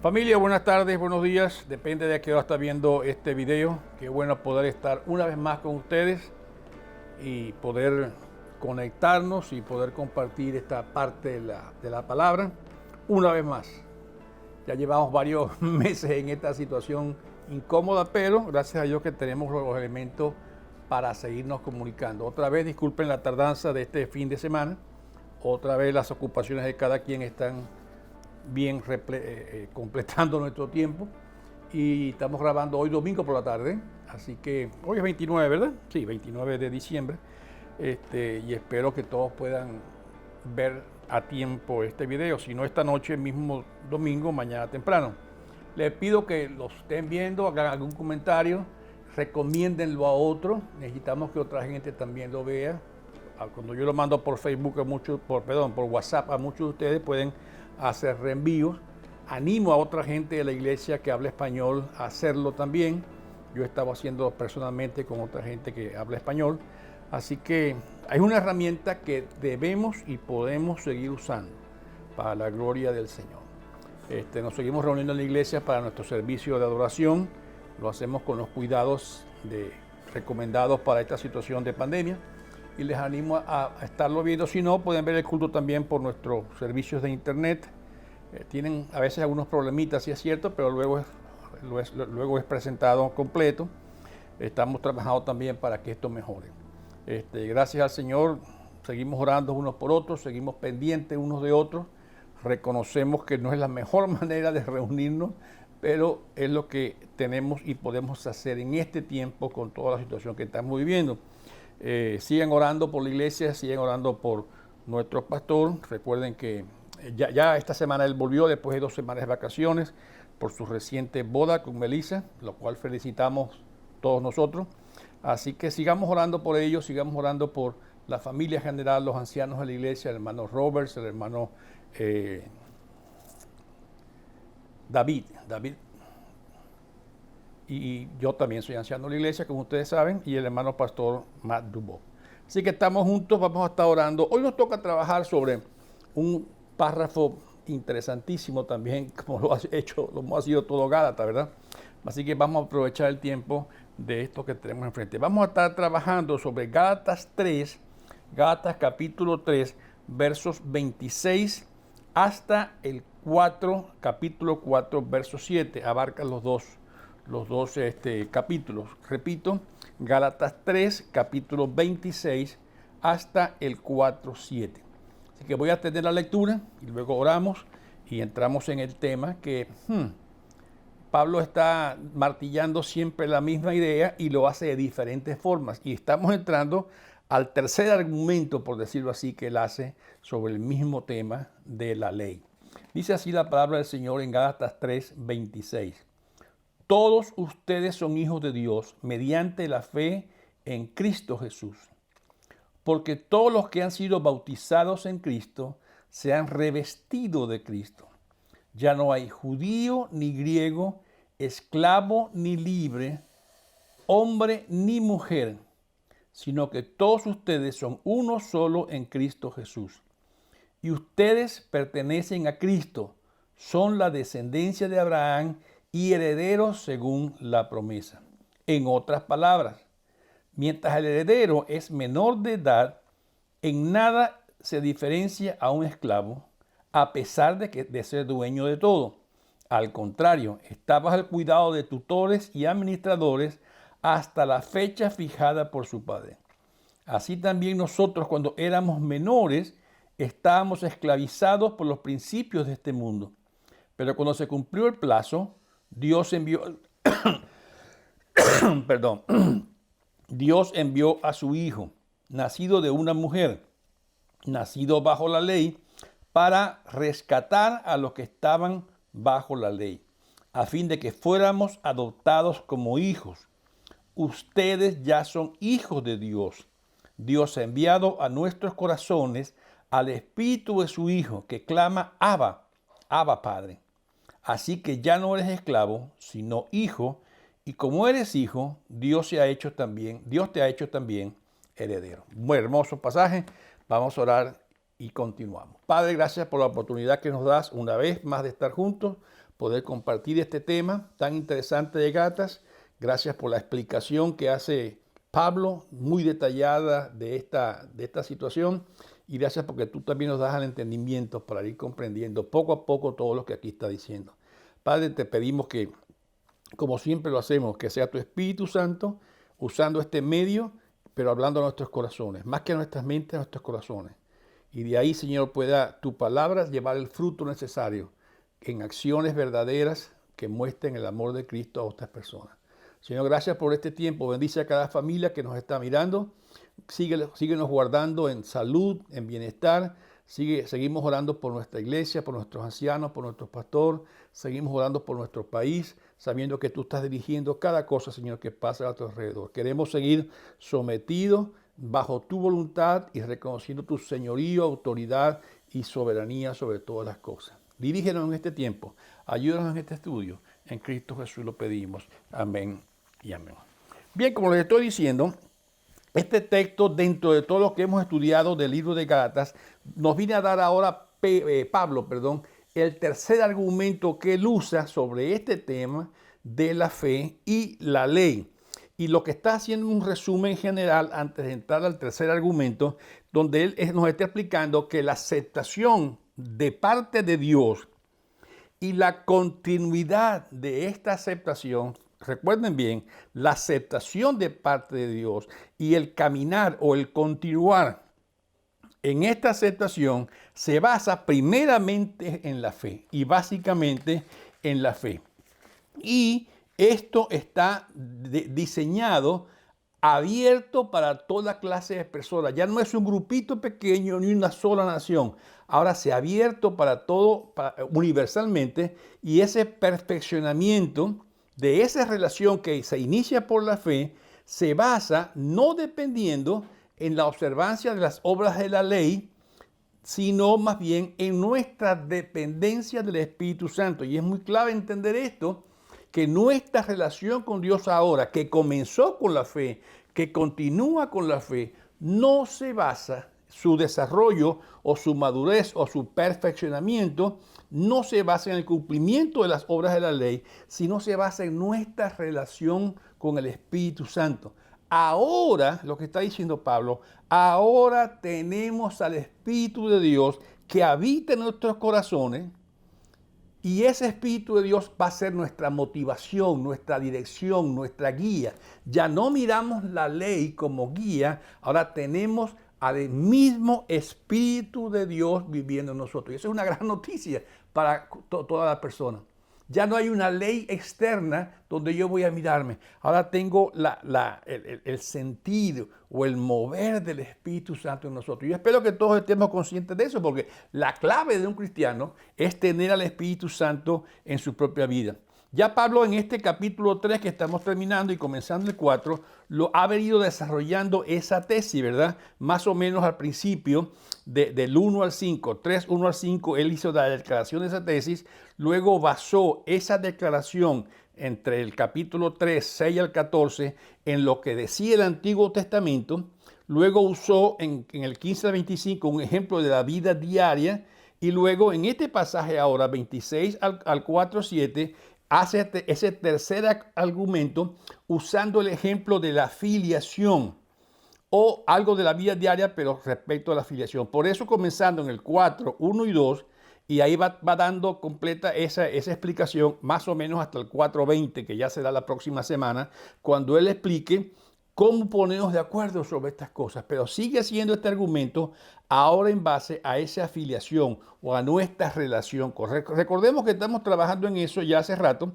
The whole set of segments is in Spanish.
Familia, buenas tardes, buenos días. Depende de a qué hora está viendo este video. Qué bueno poder estar una vez más con ustedes y poder conectarnos y poder compartir esta parte de la palabra una vez más. Ya llevamos varios meses en esta situación incómoda, pero gracias a Dios que tenemos los elementos para seguirnos comunicando. Otra vez, disculpen la tardanza de este fin de semana. Otra vez las ocupaciones de cada quien están bien completando nuestro tiempo, y estamos grabando hoy domingo por la tarde, así que hoy es 29, ¿verdad? Sí, 29 de diciembre, y espero que todos puedan ver a tiempo este video, si no esta noche, mismo domingo, mañana temprano. Les pido que lo estén viendo, hagan algún comentario, recomiéndenlo a otro, necesitamos que otra gente también lo vea. Cuando yo lo mando por Facebook por WhatsApp a muchos de ustedes pueden hacer reenvíos. Animo a otra gente de la iglesia que habla español a hacerlo también. Yo he estado haciendo personalmente con otra gente que habla español. Así que hay una herramienta que debemos y podemos seguir usando para la gloria del Señor. Nos seguimos reuniendo en la iglesia para nuestro servicio de adoración. Lo hacemos con los cuidados recomendados para esta situación de pandemia. Y les animo a estarlo viendo. Si no, pueden ver el culto también por nuestros servicios de internet. Tienen a veces algunos problemitas, sí es cierto, pero luego es presentado completo. Estamos trabajando también para que esto mejore. Gracias al Señor, seguimos orando unos por otros, seguimos pendientes unos de otros. Reconocemos que no es la mejor manera de reunirnos, pero es lo que tenemos y podemos hacer en este tiempo con toda la situación que estamos viviendo. Sigan orando por la iglesia, sigan orando por nuestro pastor. Recuerden que ya esta semana él volvió después de 2 semanas de vacaciones por su reciente boda con Melissa, lo cual felicitamos todos nosotros. Así que sigamos orando por ellos, sigamos orando por la familia en general, los ancianos de la iglesia, el hermano Roberts, el hermano David. Y yo también soy anciano de la iglesia, como ustedes saben, y el hermano pastor Matt Dubois. Así que estamos juntos, vamos a estar orando. Hoy nos toca trabajar sobre un párrafo interesantísimo también, como lo hemos sido todo Gálatas, ¿verdad? Así que vamos a aprovechar el tiempo de esto que tenemos enfrente. Vamos a estar trabajando sobre Gálatas capítulo 3, versos 26 hasta el capítulo 4, verso 7. Abarca los dos capítulos. Repito, Gálatas 3, capítulo 26 hasta el 4:7. Así que voy a tener la lectura y luego oramos y entramos en el tema que Pablo está martillando siempre la misma idea y lo hace de diferentes formas. Y estamos entrando al tercer argumento, por decirlo así, que él hace sobre el mismo tema de la ley. Dice así la palabra del Señor en Gálatas 3, 26. Todos ustedes son hijos de Dios mediante la fe en Cristo Jesús. Porque todos los que han sido bautizados en Cristo se han revestido de Cristo. Ya no hay judío ni griego, esclavo ni libre, hombre ni mujer, sino que todos ustedes son uno solo en Cristo Jesús. Y ustedes pertenecen a Cristo, son la descendencia de Abraham y herederos según la promesa. En otras palabras, mientras el heredero es menor de edad, en nada se diferencia a un esclavo, a pesar de ser dueño de todo. Al contrario, está bajo el cuidado de tutores y administradores hasta la fecha fijada por su padre. Así también nosotros, cuando éramos menores, estábamos esclavizados por los principios de este mundo. Pero cuando se cumplió el plazo, Dios envió Dios envió a su Hijo, nacido de una mujer, nacido bajo la ley, para rescatar a los que estaban bajo la ley, a fin de que fuéramos adoptados como hijos. Ustedes ya son hijos de Dios. Dios ha enviado a nuestros corazones al Espíritu de su Hijo, que clama Abba, Abba Padre. Así que ya no eres esclavo, sino hijo, y como eres hijo, Dios te ha hecho también heredero. Muy hermoso pasaje. Vamos a orar y continuamos. Padre, gracias por la oportunidad que nos das una vez más de estar juntos poder compartir este tema tan interesante de Gálatas. Gracias por la explicación que hace Pablo, muy detallada de esta situación. Y gracias porque tú también nos das el entendimiento para ir comprendiendo poco a poco todo lo que aquí está diciendo. Padre, te pedimos que, como siempre lo hacemos, que sea tu Espíritu Santo usando este medio, pero hablando a nuestros corazones, más que a nuestras mentes, a nuestros corazones. Y de ahí, Señor, pueda tu palabra llevar el fruto necesario en acciones verdaderas que muestren el amor de Cristo a otras personas. Señor, gracias por este tiempo. Bendice a cada familia que nos está mirando. Síguenos guardando en salud, en bienestar. Seguimos orando por nuestra iglesia, por nuestros ancianos, por nuestro pastor. Seguimos orando por nuestro país, sabiendo que tú estás dirigiendo cada cosa, Señor, que pasa a tu alrededor. Queremos seguir sometidos bajo tu voluntad y reconociendo tu señorío, autoridad y soberanía sobre todas las cosas. Dirígenos en este tiempo. Ayúdanos en este estudio. En Cristo Jesús lo pedimos. Amén y amén. Bien, como les estoy diciendo, este texto, dentro de todo lo que hemos estudiado del libro de Gálatas, nos viene a dar ahora Pablo, el tercer argumento que él usa sobre este tema de la fe y la ley. Y lo que está haciendo un resumen general antes de entrar al tercer argumento, donde él nos está explicando que la aceptación de parte de Dios y la continuidad de esta aceptación, recuerden bien, la aceptación de parte de Dios y el caminar o el continuar en esta aceptación se basa primeramente en la fe y básicamente en la fe. Y esto está diseñado, abierto para toda clase de personas. Ya no es un grupito pequeño ni una sola nación. Ahora se ha abierto para todo, universalmente, y ese perfeccionamiento de esa relación que se inicia por la fe se basa no dependiendo en la observancia de las obras de la ley, sino más bien en nuestra dependencia del Espíritu Santo. Y es muy clave entender esto, que nuestra relación con Dios ahora, que comenzó con la fe, que continúa con la fe, no se basa, su desarrollo o su madurez o su perfeccionamiento, no se basa en el cumplimiento de las obras de la ley, sino se basa en nuestra relación con el Espíritu Santo. Ahora, lo que está diciendo Pablo, ahora tenemos al Espíritu de Dios que habita en nuestros corazones. Y ese Espíritu de Dios va a ser nuestra motivación, nuestra dirección, nuestra guía. Ya no miramos la ley como guía, ahora tenemos al mismo Espíritu de Dios viviendo en nosotros. Y eso es una gran noticia para todas las personas. Ya no hay una ley externa donde yo voy a mirarme. Ahora tengo el sentido o el mover del Espíritu Santo en nosotros. Yo espero que todos estemos conscientes de eso, porque la clave de un cristiano es tener al Espíritu Santo en su propia vida. Ya Pablo en este capítulo 3 que estamos terminando y comenzando el 4, lo ha venido desarrollando esa tesis, ¿verdad? Más o menos al principio, del 1 al 5, 3, 1 al 5, él hizo la declaración de esa tesis, luego basó esa declaración entre el capítulo 3, 6 al 14, en lo que decía el Antiguo Testamento, luego usó en el 15 al 25 un ejemplo de la vida diaria, y luego en este pasaje ahora, 26 al 4, 7, hace ese tercer argumento usando el ejemplo de la filiación o algo de la vida diaria, pero respecto a la filiación. Por eso comenzando en el 4, 1 y 2, y ahí va dando completa esa explicación, más o menos hasta el 4:20, que ya será la próxima semana, cuando él explique cómo ponernos de acuerdo sobre estas cosas. Pero sigue siendo este argumento ahora en base a esa afiliación o a nuestra relación. Recordemos que estamos trabajando en eso ya hace rato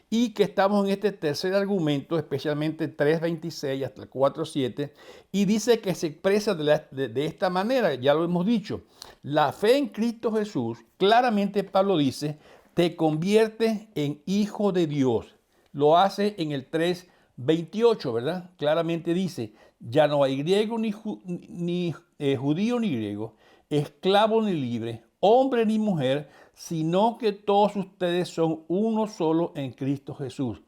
y que estamos en este tercer argumento, especialmente 3:26 hasta el 4:7, y dice que se expresa de esta manera, ya lo hemos dicho. La fe en Cristo Jesús, claramente Pablo dice, te convierte en hijo de Dios. Lo hace en el 3:28, ¿verdad? Claramente dice, ya no hay griego ni judío ni griego, esclavo ni libre, hombre ni mujer, sino que todos ustedes son uno solo en Cristo Jesús.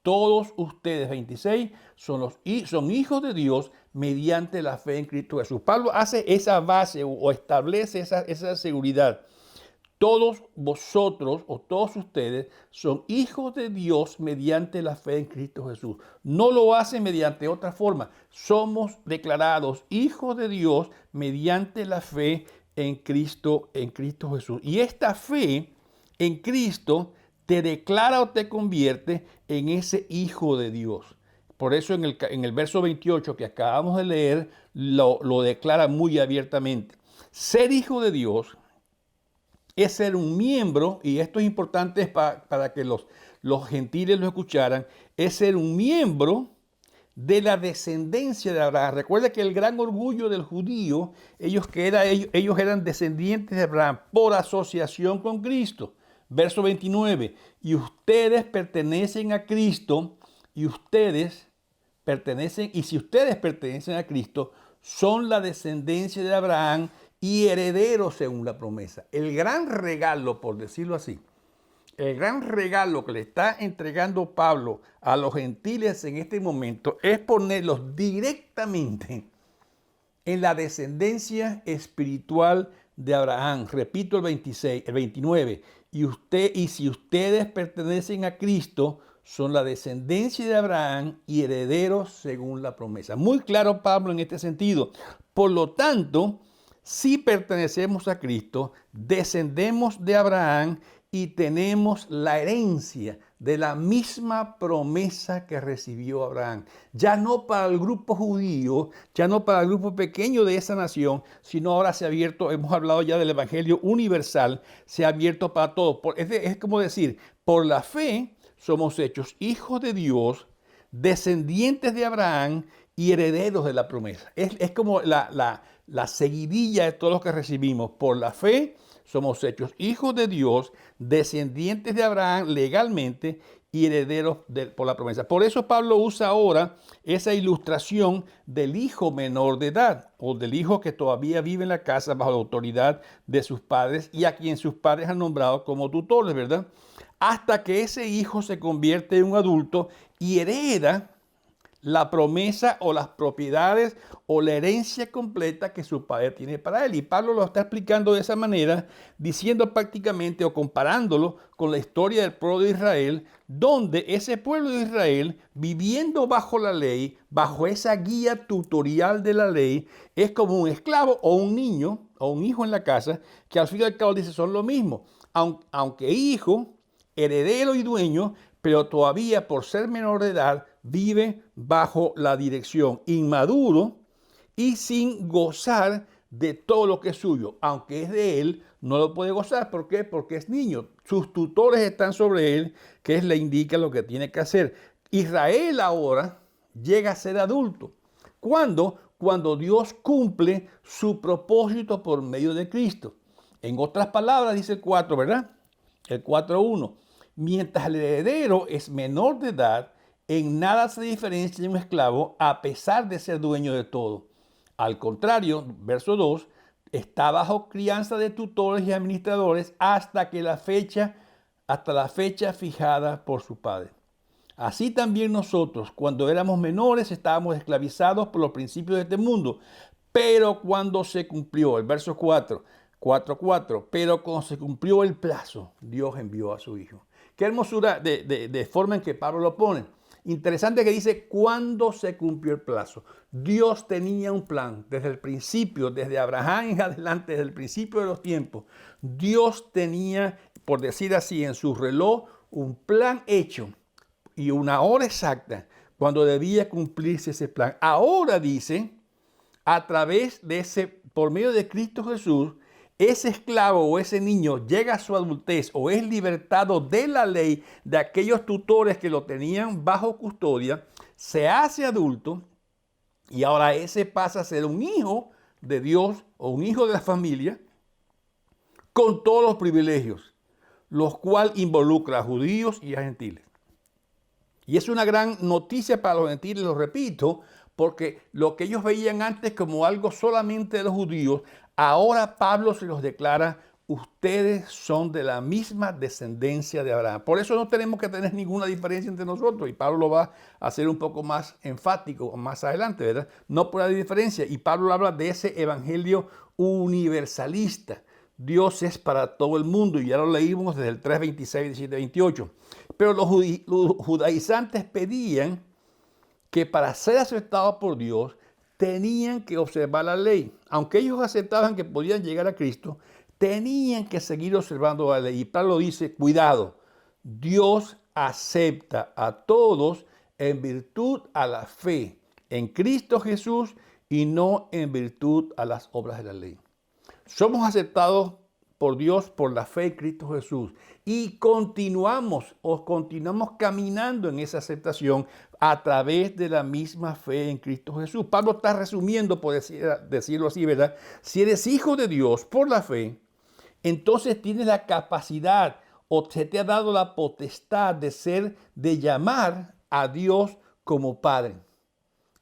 Todos ustedes, 26, son hijos de Dios mediante la fe en Cristo Jesús. Pablo hace esa base o establece esa seguridad. todos vosotros o todos ustedes son hijos de Dios mediante la fe en Cristo Jesús. No lo hacen mediante otra forma. Somos declarados hijos de Dios mediante la fe en Cristo Jesús. Y esta fe en Cristo te declara o te convierte en ese hijo de Dios. Por eso en el verso 28 que acabamos de leer lo declara muy abiertamente. Ser hijo de Dios es ser un miembro, y esto es importante para que los gentiles lo escucharan, es ser un miembro de la descendencia de Abraham. Recuerda que el gran orgullo del judío, ellos eran descendientes de Abraham por asociación con Cristo. Verso 29, y ustedes pertenecen a Cristo, y si ustedes pertenecen a Cristo, son la descendencia de Abraham y herederos según la promesa. El gran regalo, por decirlo así, el gran regalo que le está entregando Pablo a los gentiles en este momento es ponerlos directamente en la descendencia espiritual de Abraham. Repito el 29. Y si ustedes pertenecen a Cristo, son la descendencia de Abraham y herederos según la promesa. Muy claro Pablo en este sentido. Por lo tanto, si pertenecemos a Cristo, descendemos de Abraham y tenemos la herencia de la misma promesa que recibió Abraham. Ya no para el grupo judío, ya no para el grupo pequeño de esa nación, sino ahora se ha abierto, hemos hablado ya del evangelio universal, se ha abierto para todos. Es como decir, por la fe somos hechos hijos de Dios, descendientes de Abraham y herederos de la promesa. Es como la seguidilla de todo lo que recibimos. Por la fe somos hechos hijos de Dios, descendientes de Abraham legalmente y herederos por la promesa. Por eso Pablo usa ahora esa ilustración del hijo menor de edad o del hijo que todavía vive en la casa bajo la autoridad de sus padres y a quien sus padres han nombrado como tutores, ¿verdad? Hasta que ese hijo se convierte en un adulto y hereda la promesa o las propiedades o la herencia completa que su padre tiene para él. Y Pablo lo está explicando de esa manera, diciendo prácticamente o comparándolo con la historia del pueblo de Israel, donde ese pueblo de Israel, viviendo bajo la ley, bajo esa guía tutorial de la ley, es como un esclavo o un niño o un hijo en la casa, que al fin y al cabo dice son lo mismo. Aunque hijo, heredero y dueño, pero todavía por ser menor de edad, vive bajo la dirección, inmaduro y sin gozar de todo lo que es suyo. Aunque es de él, no lo puede gozar. ¿Por qué? Porque es niño. Sus tutores están sobre él, que le indica lo que tiene que hacer. Israel ahora llega a ser adulto. ¿Cuándo? Cuando Dios cumple su propósito por medio de Cristo. En otras palabras, dice el 4, ¿verdad? El 4.1. Mientras el heredero es menor de edad, en nada se diferencia de un esclavo a pesar de ser dueño de todo. Al contrario, verso 2, está bajo crianza de tutores y administradores hasta la fecha fijada por su padre. Así también nosotros, cuando éramos menores, estábamos esclavizados por los principios de este mundo. Pero cuando se cumplió, el verso 4.4, pero cuando se cumplió el plazo, Dios envió a su Hijo. Qué hermosura de forma en que Pablo lo pone. Interesante que dice cuando se cumplió el plazo. Dios tenía un plan desde el principio, desde Abraham en adelante, desde el principio de los tiempos. Dios tenía, por decir así, en su reloj un plan hecho y una hora exacta cuando debía cumplirse ese plan. Ahora dice, a través por medio de Cristo Jesús, ese esclavo o ese niño llega a su adultez o es libertado de la ley de aquellos tutores que lo tenían bajo custodia, se hace adulto y ahora ese pasa a ser un hijo de Dios o un hijo de la familia con todos los privilegios, los cuales involucra a judíos y a gentiles. Y es una gran noticia para los gentiles, lo repito, porque lo que ellos veían antes como algo solamente de los judíos, ahora Pablo se los declara, ustedes son de la misma descendencia de Abraham. Por eso no tenemos que tener ninguna diferencia entre nosotros. Y Pablo lo va a hacer un poco más enfático más adelante, ¿verdad? No por la diferencia. Y Pablo habla de ese evangelio universalista, Dios es para todo el mundo, y ya lo leímos desde el 3, 26, 17, 28. Pero los judaizantes pedían que para ser aceptados por Dios tenían que observar la ley. Aunque ellos aceptaban que podían llegar a Cristo, tenían que seguir observando la ley. Y Pablo dice, cuidado, Dios acepta a todos en virtud a la fe en Cristo Jesús y no en virtud a las obras de la ley. Somos aceptados por Dios por la fe en Cristo Jesús y continuamos caminando en esa aceptación a través de la misma fe en Cristo Jesús. Pablo está resumiendo, por decirlo así, ¿verdad? Si eres hijo de Dios por la fe, entonces tienes la capacidad o se te ha dado la potestad de llamar a Dios como Padre,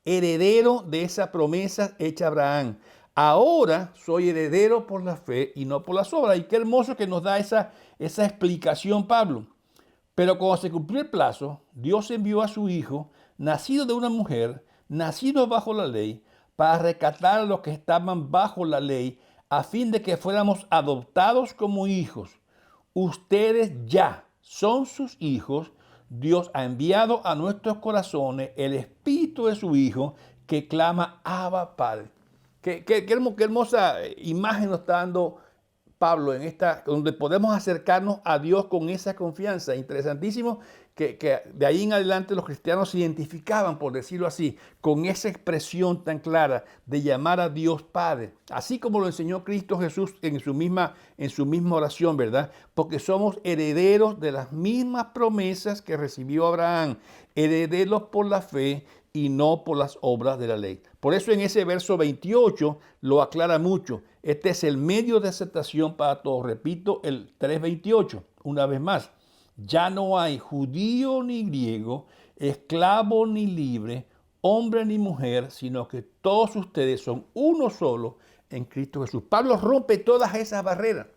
heredero de esa promesa hecha a Abraham. Ahora soy heredero por la fe y no por las obras. Y qué hermoso que nos da esa explicación Pablo. Pero cuando se cumplió el plazo, Dios envió a su Hijo, nacido de una mujer, nacido bajo la ley, para rescatar a los que estaban bajo la ley, a fin de que fuéramos adoptados como hijos. Ustedes ya son sus hijos. Dios ha enviado a nuestros corazones el Espíritu de su Hijo, que clama, Abba, Padre. Qué hermosa imagen nos está dando Pablo en esta, donde podemos acercarnos a Dios con esa confianza. Interesantísimo que de ahí en adelante los cristianos se identificaban, por decirlo así, con esa expresión tan clara de llamar a Dios Padre, así como lo enseñó Cristo Jesús en su misma oración, ¿verdad? Porque somos herederos de las mismas promesas que recibió Abraham, herederos por la fe y no por las obras de la ley. Por eso en ese verso 28 lo aclara mucho. Este es el medio de aceptación para todos. Repito, el 3:28, una vez más. Ya no hay judío ni griego, esclavo ni libre, hombre ni mujer, sino que todos ustedes son uno solo en Cristo Jesús. Pablo rompe todas esas barreras.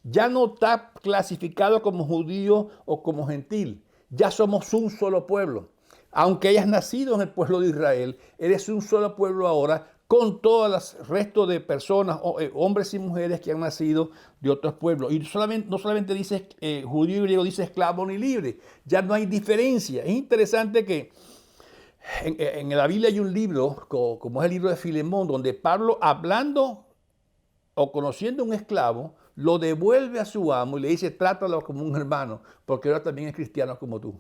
Ya no está clasificado como judío o como gentil. Ya somos un solo pueblo. Aunque hayas nacido en el pueblo de Israel, eres un solo pueblo ahora con todos los restos de personas, hombres y mujeres que han nacido de otros pueblos. Y no solamente dice judío y griego, dice esclavo ni libre. Ya no hay diferencia. Es interesante que en la Biblia hay un libro, como es el libro de Filemón, donde Pablo, hablando o conociendo a un esclavo, lo devuelve a su amo y le dice, trátalo como un hermano, porque ahora también es cristiano como tú.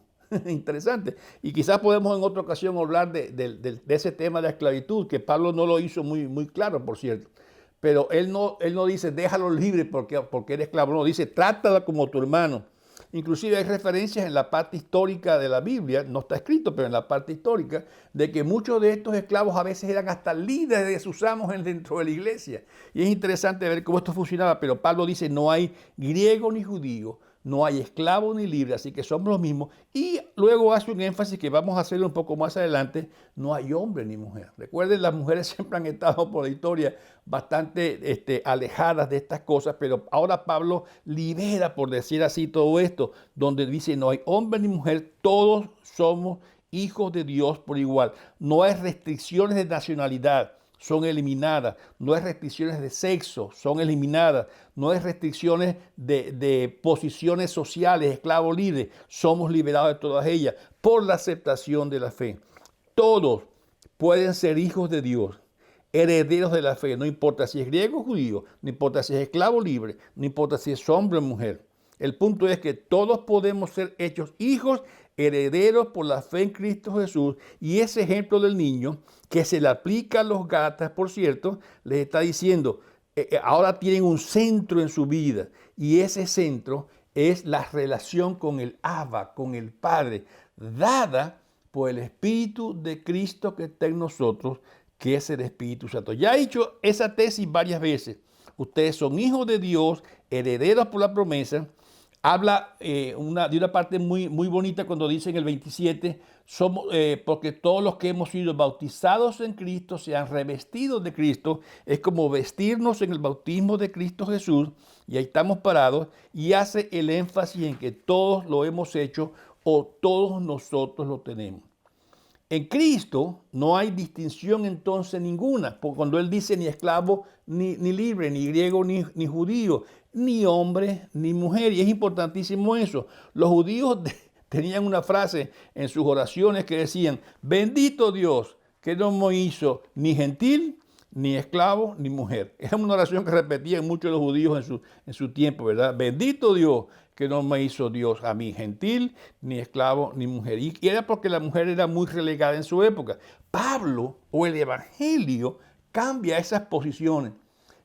Interesante. Y quizás podemos en otra ocasión hablar de ese tema de la esclavitud, que Pablo no lo hizo muy claro, por cierto. Pero él no dice, déjalo libre porque eres esclavo. No, dice, trátala como tu hermano. Inclusive hay referencias en la parte histórica de la Biblia, no está escrito, pero en la parte histórica, de que muchos de estos esclavos a veces eran hasta líderes de sus amos dentro de la iglesia. Y es interesante ver cómo esto funcionaba, pero Pablo dice, no hay griego ni judío, no hay esclavo ni libre, así que somos los mismos. Y luego hace un énfasis que vamos a hacer un poco más adelante, no hay hombre ni mujer. Recuerden, las mujeres siempre han estado por la historia bastante alejadas de estas cosas, pero ahora Pablo libera, por decir así, todo esto, donde dice, no hay hombre ni mujer, todos somos hijos de Dios por igual. No hay restricciones de nacionalidad, son eliminadas. No hay restricciones de sexo, son eliminadas. No hay restricciones de posiciones sociales, esclavo libre, somos liberados de todas ellas por la aceptación de la fe. Todos pueden ser hijos de Dios, herederos de la fe, no importa si es griego o judío, no importa si es esclavo libre, no importa si es hombre o mujer. El punto es que todos podemos ser hechos hijos, herederos por la fe en Cristo Jesús. Y ese ejemplo del niño, que se le aplica a los Gálatas, por cierto, les está diciendo, ahora tienen un centro en su vida. Y ese centro es la relación con el Abba, con el Padre, dada por el Espíritu de Cristo que está en nosotros, que es el Espíritu Santo. Ya he dicho esa tesis varias veces. Ustedes son hijos de Dios, herederos por la promesa. Habla de una parte muy bonita cuando dice en el 27, porque todos los que hemos sido bautizados en Cristo se han revestido de Cristo. Es como vestirnos en el bautismo de Cristo Jesús, y ahí estamos parados, y hace el énfasis en que todos lo hemos hecho o todos nosotros lo tenemos. En Cristo no hay distinción entonces ninguna, porque cuando Él dice ni esclavo ni libre, ni griego ni judío, ni hombre ni mujer, y es importantísimo eso. Los judíos tenían una frase en sus oraciones que decían, bendito Dios que no me hizo ni gentil, ni esclavo, ni mujer. Era una oración que repetían muchos los judíos en su tiempo, ¿verdad? Bendito Dios que no me hizo Dios a mí gentil, ni esclavo, ni mujer. Y era porque la mujer era muy relegada en su época. Pablo o el Evangelio cambia esas posiciones.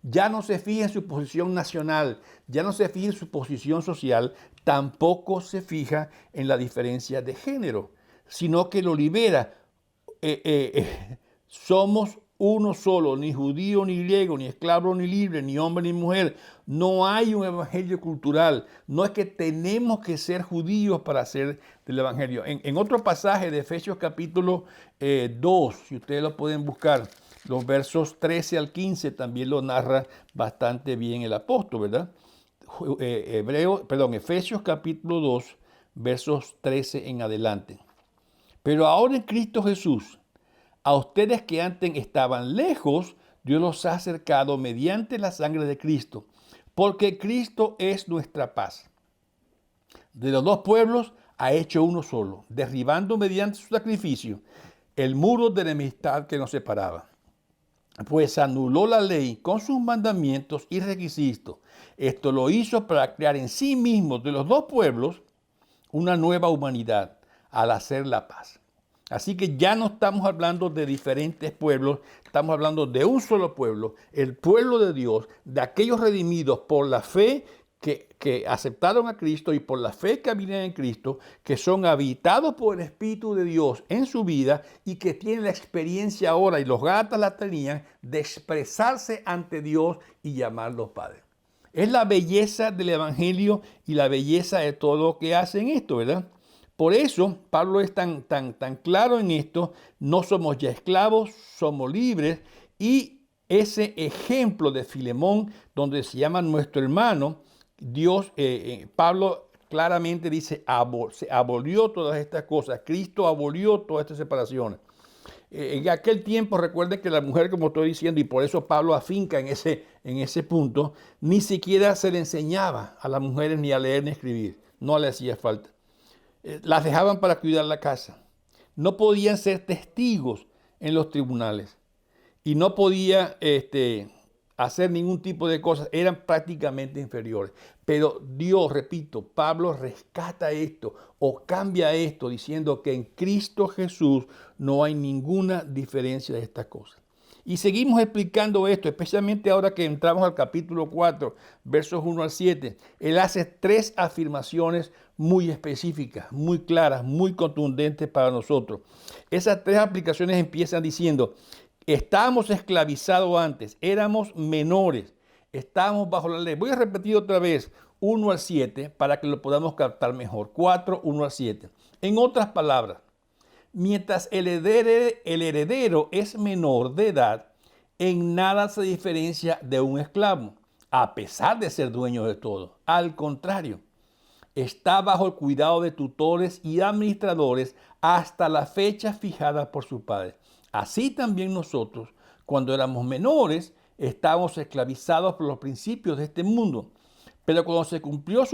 Ya no se fija en su posición nacional, ya no se fija en su posición social, tampoco se fija en la diferencia de género, sino que lo libera. Somos uno solo, ni judío ni griego, ni esclavo ni libre, ni hombre ni mujer. No hay un evangelio cultural. No es que tenemos que ser judíos para ser del evangelio. En otro pasaje de Efesios capítulo 2, si ustedes lo pueden buscar, los versos 13 al 15 también lo narra bastante bien el apóstol, ¿verdad? Efesios capítulo 2, versos 13 en adelante. Pero ahora en Cristo Jesús, a ustedes que antes estaban lejos, Dios los ha acercado mediante la sangre de Cristo, porque Cristo es nuestra paz. De los dos pueblos ha hecho uno solo, derribando mediante su sacrificio el muro de enemistad que nos separaba. Pues anuló la ley con sus mandamientos y requisitos. Esto lo hizo para crear en sí mismo de los dos pueblos una nueva humanidad al hacer la paz. Así que ya no estamos hablando de diferentes pueblos, estamos hablando de un solo pueblo, el pueblo de Dios, de aquellos redimidos por la fe que aceptaron a Cristo y por la fe que viven en Cristo, que son habitados por el Espíritu de Dios en su vida y que tienen la experiencia ahora, y los Gálatas la tenían, de expresarse ante Dios y llamarlos Padre. Es la belleza del Evangelio y la belleza de todo lo que hacen esto, ¿verdad? Por eso Pablo es tan claro en esto. No somos ya esclavos, somos libres, y ese ejemplo de Filemón, donde se llama nuestro hermano, Dios, Pablo claramente dice, se abolió todas estas cosas. Cristo abolió todas estas separaciones. En aquel tiempo, recuerden que la mujer, como estoy diciendo, y por eso Pablo afinca en ese punto, ni siquiera se le enseñaba a las mujeres ni a leer ni a escribir. No le hacía falta. Las dejaban para cuidar la casa. No podían ser testigos en los tribunales. Y no podía hacer ningún tipo de cosas. Eran prácticamente inferiores. Pero Dios, repito, Pablo rescata esto o cambia esto diciendo que en Cristo Jesús no hay ninguna diferencia de estas cosas. Y seguimos explicando esto, especialmente ahora que entramos al capítulo 4, versos 1 al 7. Él hace 3 afirmaciones muy específicas, muy claras, muy contundentes para nosotros. Esas 3 aplicaciones empiezan diciendo, estábamos esclavizados antes, éramos menores, estábamos bajo la ley. Voy a repetir otra vez 1 al 7 para que lo podamos captar mejor. 4, 1 al 7. En otras palabras, mientras el heredero es menor de edad, en nada se diferencia de un esclavo, a pesar de ser dueño de todo. Al contrario, está bajo el cuidado de tutores y administradores hasta la fecha fijada por su padre. Así también nosotros, cuando éramos menores, estábamos esclavizados por los principios de este mundo. Pero cuando se cumplió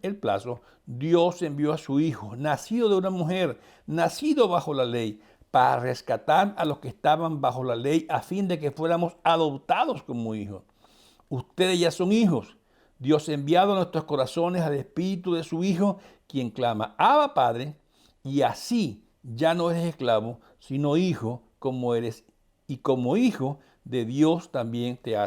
el plazo, Dios envió a su Hijo, nacido de una mujer, nacido bajo la ley, para rescatar a los que estaban bajo la ley a fin de que fuéramos adoptados como hijos. Ustedes ya son hijos. Dios ha enviado a nuestros corazones al Espíritu de su Hijo, quien clama, Abba Padre, y así ya no eres esclavo, sino hijo como eres, y como hijo de Dios también te ha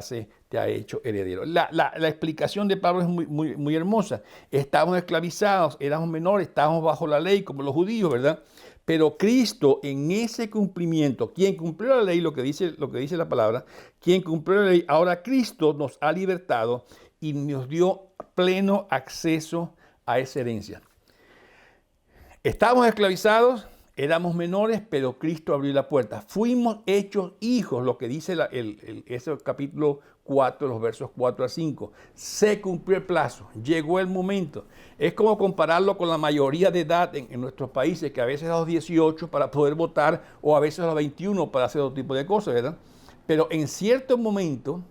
hecho heredero. La explicación de Pablo es muy hermosa. Estábamos esclavizados, éramos menores, estábamos bajo la ley como los judíos, ¿verdad? Pero Cristo en ese cumplimiento, quien cumplió la ley, lo que dice la palabra, quien cumplió la ley, ahora Cristo nos ha libertado y nos dio pleno acceso a esa herencia. Estábamos esclavizados, éramos menores, pero Cristo abrió la puerta. Fuimos hechos hijos, lo que dice ese capítulo 4, los versos 4 a 5. Se cumplió el plazo, llegó el momento. Es como compararlo con la mayoría de edad en nuestros países, que a veces a los 18 para poder votar o a veces a los 21 para hacer otro tipo de cosas, ¿verdad? Pero en cierto momento,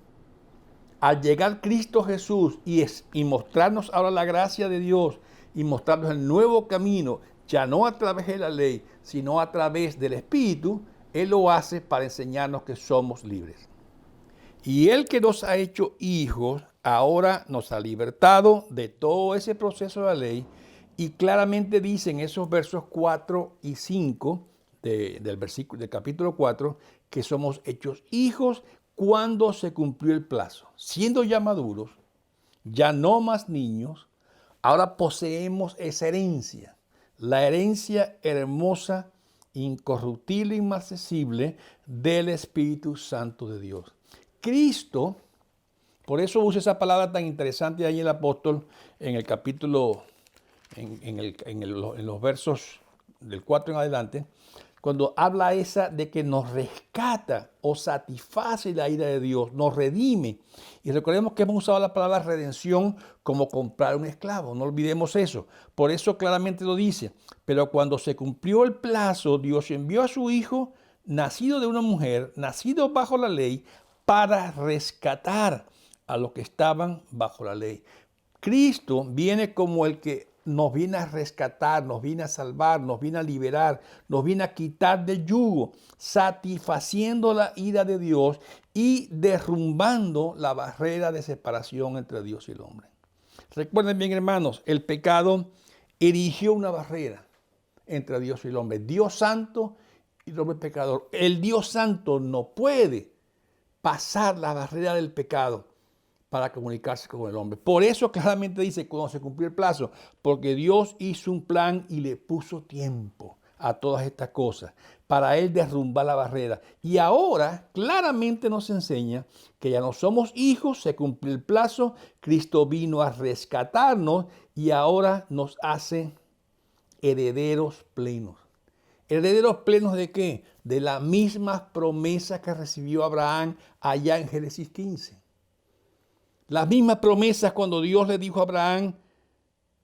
al llegar Cristo Jesús y mostrarnos ahora la gracia de Dios y mostrarnos el nuevo camino, ya no a través de la ley, sino a través del Espíritu, Él lo hace para enseñarnos que somos libres. Y Él que nos ha hecho hijos, ahora nos ha libertado de todo ese proceso de la ley y claramente dice en esos versos 4 y 5 del capítulo 4 que somos hechos hijos cuando se cumplió el plazo. Siendo ya maduros, ya no más niños, ahora poseemos esa herencia, la herencia hermosa, incorruptible, inmarcesible del Espíritu Santo de Dios. Cristo, por eso usa esa palabra tan interesante ahí el apóstol en el capítulo, en los versos del 4 en adelante, cuando habla esa de que nos rescata o satisface la ira de Dios, nos redime. Y recordemos que hemos usado la palabra redención como comprar un esclavo, no olvidemos eso. Por eso claramente lo dice. Pero cuando se cumplió el plazo, Dios envió a su Hijo, nacido de una mujer, nacido bajo la ley, para rescatar a los que estaban bajo la ley. Cristo viene como el que nos viene a rescatar, nos viene a salvar, nos viene a liberar, nos viene a quitar del yugo, satisfaciendo la ira de Dios y derrumbando la barrera de separación entre Dios y el hombre. Recuerden bien, hermanos, el pecado erigió una barrera entre Dios y el hombre. Dios santo y el hombre pecador. El Dios santo no puede pasar la barrera del pecado para comunicarse con el hombre. Por eso claramente dice cuando se cumplió el plazo, porque Dios hizo un plan y le puso tiempo a todas estas cosas para Él derrumbar la barrera. Y ahora claramente nos enseña que ya no somos hijos, se cumplió el plazo, Cristo vino a rescatarnos y ahora nos hace herederos plenos. ¿Herederos plenos de qué? De las mismas promesas que recibió Abraham allá en Génesis 15. Las mismas promesas cuando Dios le dijo a Abraham,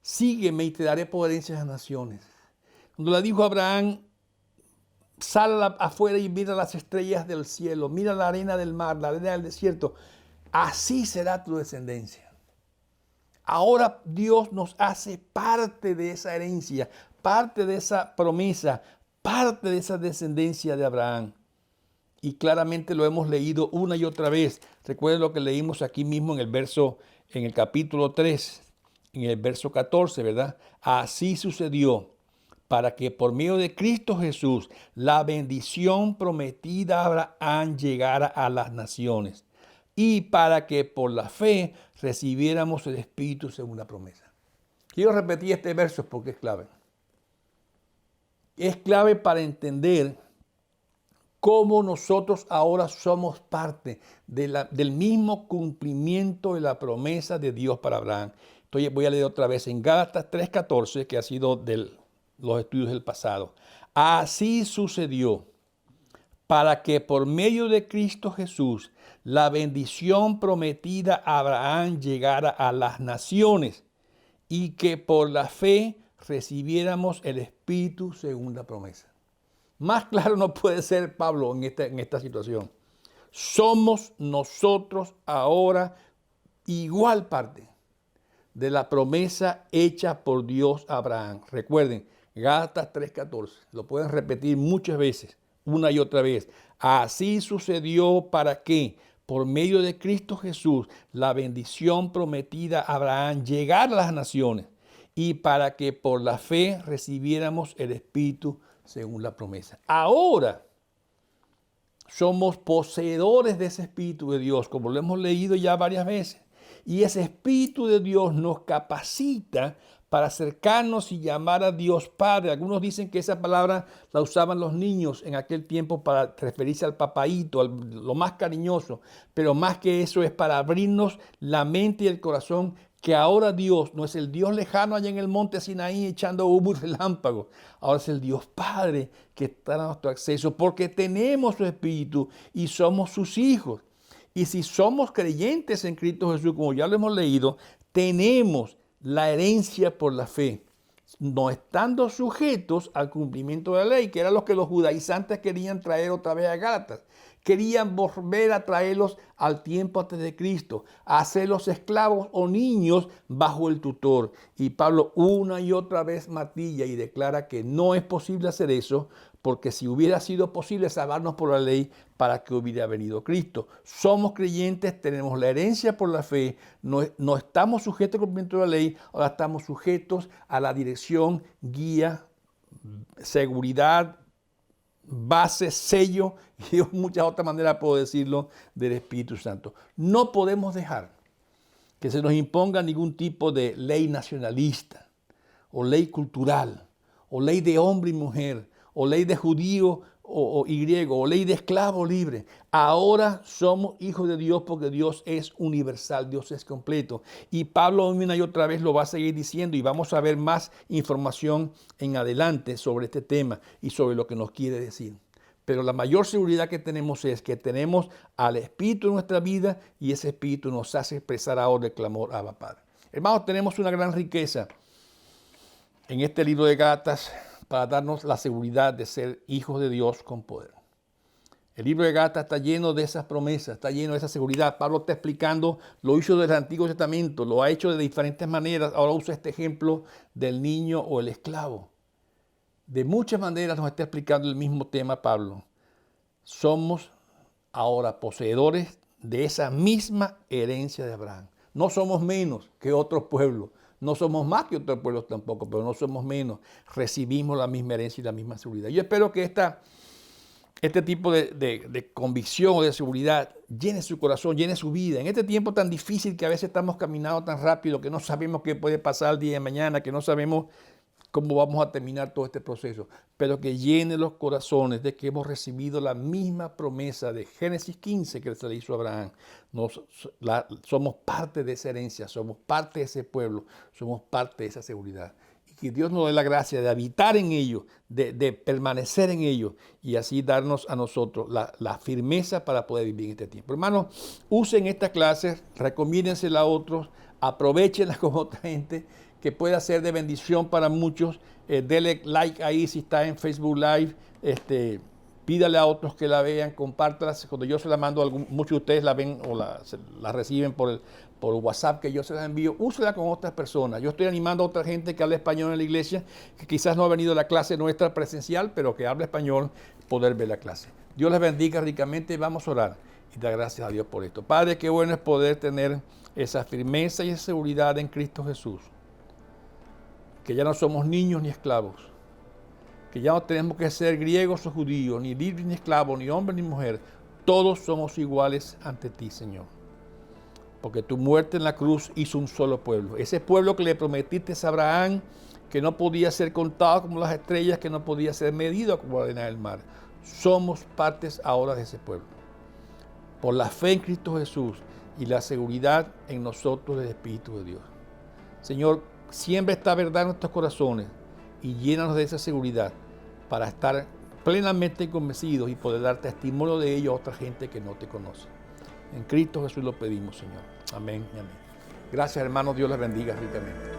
sígueme y te daré potencia a las naciones. Cuando le dijo a Abraham, sal afuera y mira las estrellas del cielo, mira la arena del mar, la arena del desierto, así será tu descendencia. Ahora Dios nos hace parte de esa herencia, parte de esa promesa, parte de esa descendencia de Abraham. Y claramente lo hemos leído una y otra vez. Recuerden lo que leímos aquí mismo en el capítulo 3, en el verso 14, ¿verdad? Así sucedió para que por medio de Cristo Jesús la bendición prometida a Abraham llegara a las naciones y para que por la fe recibiéramos el Espíritu según la promesa. Quiero repetir este verso porque es clave. Es clave para entender cómo nosotros ahora somos parte del mismo cumplimiento de la promesa de Dios para Abraham. Entonces voy a leer otra vez en Gálatas 3:14, que ha sido de los estudios del pasado. Así sucedió para que por medio de Cristo Jesús la bendición prometida a Abraham llegara a las naciones y que por la fe recibiéramos el Espíritu según la promesa. Más claro no puede ser Pablo en esta situación. Somos nosotros ahora igual parte de la promesa hecha por Dios a Abraham. Recuerden, Gálatas 3:14, lo pueden repetir muchas veces, una y otra vez. Así sucedió para que, por medio de Cristo Jesús, la bendición prometida a Abraham llegara a las naciones y para que por la fe recibiéramos el Espíritu según la promesa. Ahora somos poseedores de ese Espíritu de Dios, como lo hemos leído ya varias veces. Y ese Espíritu de Dios nos capacita para acercarnos y llamar a Dios Padre. Algunos dicen que esa palabra la usaban los niños en aquel tiempo para referirse al papaíto, lo más cariñoso. Pero más que eso es para abrirnos la mente y el corazón que ahora Dios no es el Dios lejano allá en el monte Sinaí echando humo y relámpagos. Ahora es el Dios Padre que está a nuestro acceso porque tenemos su Espíritu y somos sus hijos. Y si somos creyentes en Cristo Jesús, como ya lo hemos leído, tenemos la herencia por la fe, no estando sujetos al cumplimiento de la ley, que era lo que los judaizantes querían traer otra vez a Gálatas. Querían volver a traerlos al tiempo antes de Cristo, a hacerlos esclavos o niños bajo el tutor. Y Pablo una y otra vez martilla y declara que no es posible hacer eso, porque si hubiera sido posible salvarnos por la ley, ¿para qué hubiera venido Cristo? Somos creyentes, tenemos la herencia por la fe, no estamos sujetos al cumplimiento de la ley, ahora estamos sujetos a la dirección, guía, seguridad, base, sello, y de muchas otras maneras puedo decirlo, del Espíritu Santo. No podemos dejar que se nos imponga ningún tipo de ley nacionalista, o ley cultural, o ley de hombre y mujer, o ley de judío y griego, o ley de esclavo libre. Ahora somos hijos de Dios porque Dios es universal, Dios es completo. Y Pablo una y otra vez lo va a seguir diciendo y vamos a ver más información en adelante sobre este tema y sobre lo que nos quiere decir. Pero la mayor seguridad que tenemos es que tenemos al Espíritu en nuestra vida y ese Espíritu nos hace expresar ahora el clamor Abba Padre. Hermanos, tenemos una gran riqueza en este libro de Gálatas para darnos la seguridad de ser hijos de Dios con poder. El libro de Gálatas está lleno de esas promesas, está lleno de esa seguridad. Pablo está explicando, lo hizo desde el Antiguo Testamento, lo ha hecho de diferentes maneras. Ahora usa este ejemplo del niño o el esclavo. De muchas maneras nos está explicando el mismo tema Pablo. Somos ahora poseedores de esa misma herencia de Abraham. No somos menos que otros pueblos. No somos más que otros pueblos tampoco, pero no somos menos. Recibimos la misma herencia y la misma seguridad. Yo espero que este tipo de convicción o de seguridad llene su corazón, llene su vida. En este tiempo tan difícil que a veces estamos caminando tan rápido, que no sabemos qué puede pasar el día de mañana, que no sabemos cómo vamos a terminar todo este proceso, pero que llene los corazones de que hemos recibido la misma promesa de Génesis 15 que se le hizo a Abraham. Somos parte de esa herencia, somos parte de ese pueblo, somos parte de esa seguridad. Y que Dios nos dé la gracia de habitar en ello, de permanecer en ello y así darnos a nosotros la firmeza para poder vivir en este tiempo. Hermanos, usen esta clase, recomiéndensela a otros, aprovechenla con otra gente que pueda ser de bendición para muchos. Dele like ahí si está en Facebook Live. Pídale a otros que la vean, compártala. Cuando yo se la mando, muchos de ustedes la ven o la reciben por WhatsApp que yo se la envío. Úsela con otras personas. Yo estoy animando a otra gente que habla español en la iglesia, que quizás no ha venido a la clase nuestra presencial, pero que habla español, poder ver la clase. Dios les bendiga ricamente. Vamos a orar y dar gracias a Dios por esto. Padre, qué bueno es poder tener esa firmeza y esa seguridad en Cristo Jesús. Que ya no somos niños ni esclavos, que ya no tenemos que ser griegos o judíos, ni libres ni esclavos, ni hombre ni mujer. Todos somos iguales ante ti, Señor. Porque tu muerte en la cruz hizo un solo pueblo. Ese pueblo que le prometiste a Abraham, que no podía ser contado como las estrellas, que no podía ser medido como la arena del mar. Somos partes ahora de ese pueblo. Por la fe en Cristo Jesús y la seguridad en nosotros del Espíritu de Dios. Señor, siembra esta verdad en nuestros corazones y llénanos de esa seguridad para estar plenamente convencidos y poder dar testimonio de ello a otra gente que no te conoce. En Cristo Jesús lo pedimos, Señor. Amén y amén. Gracias, hermanos. Dios les bendiga ricamente.